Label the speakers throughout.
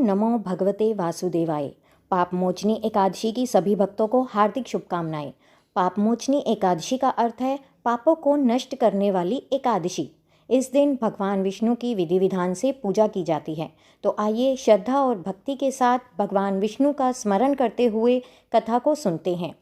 Speaker 1: नमो भगवते वासुदेवाय। पापमोचनी एकादशी की सभी भक्तों को हार्दिक शुभकामनाएं। पापमोचनी एकादशी का अर्थ है पापों को नष्ट करने वाली एकादशी। इस दिन भगवान विष्णु की विधि विधान से पूजा की जाती है। तो आइए श्रद्धा और भक्ति के साथ भगवान विष्णु का स्मरण करते हुए कथा को सुनते हैं।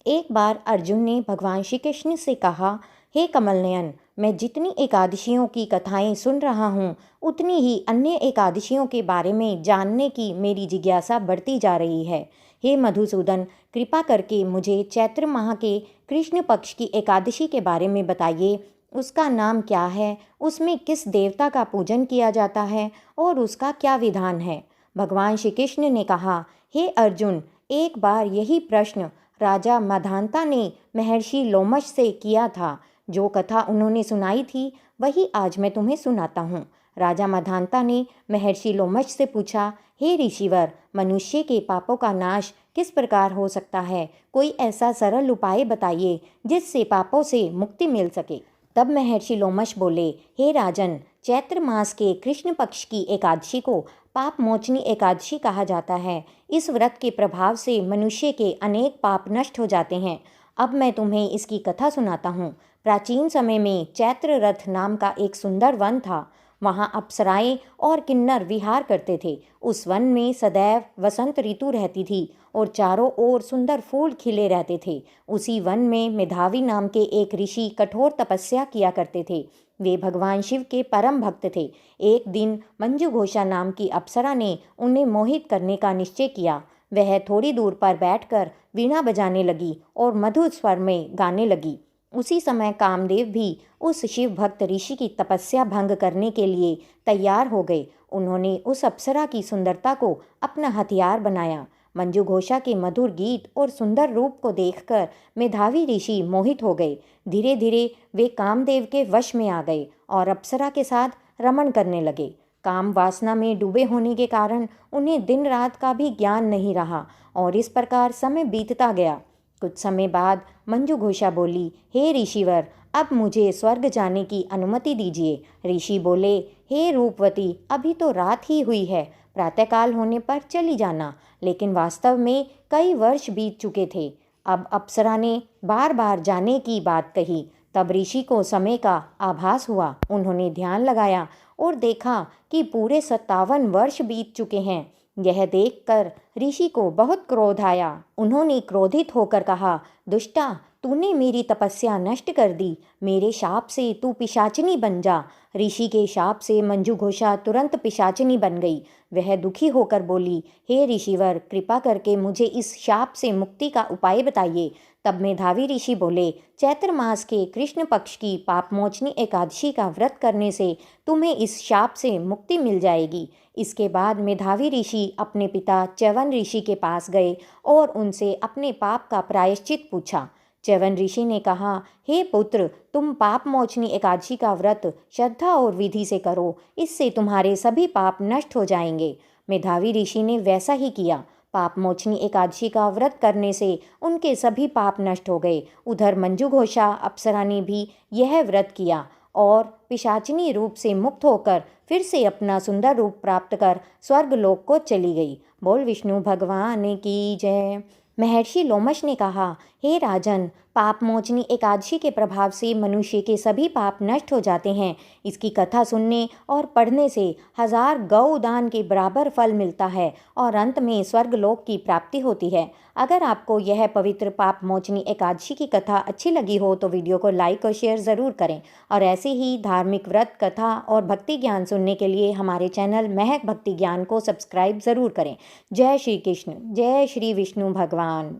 Speaker 1: एक बार अर्जुन ने भगवान श्री कृष्ण से कहा, हे कमल नयन, मैं जितनी एकादशियों की कथाएं सुन रहा हूँ उतनी ही अन्य एकादशियों के बारे में जानने की मेरी जिज्ञासा बढ़ती जा रही है। हे मधुसूदन, कृपा करके मुझे चैत्र माह के कृष्ण पक्ष की एकादशी के बारे में बताइए। उसका नाम क्या है, उसमें किस देवता का पूजन किया जाता है और उसका क्या विधान है। भगवान श्री कृष्ण ने कहा, हे अर्जुन, एक बार यही प्रश्न राजा मधांता ने महर्षि लोमश से किया था। जो कथा उन्होंने सुनाई थी वही आज मैं तुम्हें सुनाता हूँ। राजा मधांता ने महर्षि लोमश से पूछा, हे ऋषिवर, मनुष्य के पापों का नाश किस प्रकार हो सकता है? कोई ऐसा सरल उपाय बताइए जिससे पापों से मुक्ति मिल सके। तब महर्षि लोमश बोले, हे राजन, चैत्र मास के कृष्ण पक्ष की एकादशी को पाप मोचनी एकादशी कहा जाता है। इस व्रत के प्रभाव से मनुष्य के अनेक पाप नष्ट हो जाते हैं। अब मैं तुम्हें इसकी कथा सुनाता हूँ। प्राचीन समय में चैत्र रथ नाम का एक सुंदर वन था। वहाँ अप्सराएं और किन्नर विहार करते थे। उस वन में सदैव वसंत ऋतु रहती थी और चारों ओर सुंदर फूल खिले रहते थे। उसी वन में मेधावी नाम के एक ऋषि कठोर तपस्या किया करते थे। वे भगवान शिव के परम भक्त थे। एक दिन मंजू घोषा नाम की अप्सरा ने उन्हें मोहित करने का निश्चय किया। वह थोड़ी दूर पर बैठकर वीणा बजाने लगी और मधुर स्वर में गाने लगी। उसी समय कामदेव भी उस शिव भक्त ऋषि की तपस्या भंग करने के लिए तैयार हो गए। उन्होंने उस अप्सरा की सुंदरता को अपना हथियार बनाया। मंजू घोषा के मधुर गीत और सुंदर रूप को देखकर मेधावी ऋषि मोहित हो गए। धीरे धीरे वे कामदेव के वश में आ गए और अप्सरा के साथ रमण करने लगे। काम वासना में डूबे होने के कारण उन्हें दिन रात का भी ज्ञान नहीं रहा और इस प्रकार समय बीतता गया। कुछ समय बाद मंजू घोषा बोली, हे ऋषिवर, अब मुझे स्वर्ग जाने की अनुमति दीजिए। ऋषि बोले, हे रूपवती, अभी तो रात ही हुई है, प्रातःकाल होने पर चली जाना। लेकिन वास्तव में कई वर्ष बीत चुके थे। अब अप्सरा ने बार बार जाने की बात कही। तब ऋषि को समय का आभास हुआ। उन्होंने ध्यान लगाया और देखा कि पूरे 57 वर्ष बीत चुके हैं। यह देखकर ऋषि को बहुत क्रोध आया। उन्होंने क्रोधित होकर कहा, दुष्टा, तूने मेरी तपस्या नष्ट कर दी। मेरे शाप से तू पिशाचिनी बन जा। ऋषि के शाप से मंजू घोषा तुरंत पिशाचिनी बन गई। वह दुखी होकर बोली, हे ऋषिवर, कृपा करके मुझे इस शाप से मुक्ति का उपाय बताइए। तब मेधावी ऋषि बोले, चैत्र मास के कृष्ण पक्ष की पापमोचनी एकादशी का व्रत करने से तुम्हें इस शाप से मुक्ति मिल जाएगी। इसके बाद मेधावी ऋषि अपने पिता च्यवन ऋषि के पास गए और उनसे अपने पाप का प्रायश्चित पूछा। च्यवन ऋषि ने कहा, हे पुत्र, तुम पाप मोचनी एकादशी का व्रत श्रद्धा और विधि से करो, इससे तुम्हारे सभी पाप नष्ट हो जाएंगे। मेधावी ऋषि ने वैसा ही किया। पाप मोचनी एकादशी का व्रत करने से उनके सभी पाप नष्ट हो गए। उधर मंजू घोषा अप्सरा ने भी यह व्रत किया और पिशाचिनी रूप से मुक्त होकर फिर से अपना सुंदर रूप प्राप्त कर स्वर्गलोक को चली गई। बोल विष्णु भगवान की जय। महर्षि लोमश ने कहा, हे राजन, पाप मोचनी एकादशी के प्रभाव से मनुष्य के सभी पाप नष्ट हो जाते हैं। इसकी कथा सुनने और पढ़ने से 1000 गौ दान के बराबर फल मिलता है और अंत में स्वर्गलोक की प्राप्ति होती है। अगर आपको यह पवित्र पाप मोचनी एकादशी की कथा अच्छी लगी हो तो वीडियो को लाइक और शेयर ज़रूर करें। और ऐसे ही धार्मिक व्रत, कथा और भक्ति ज्ञान सुनने के लिए हमारे चैनल महक भक्ति ज्ञान को सब्सक्राइब ज़रूर करें। जय श्री कृष्ण, जय श्री विष्णु भगवान।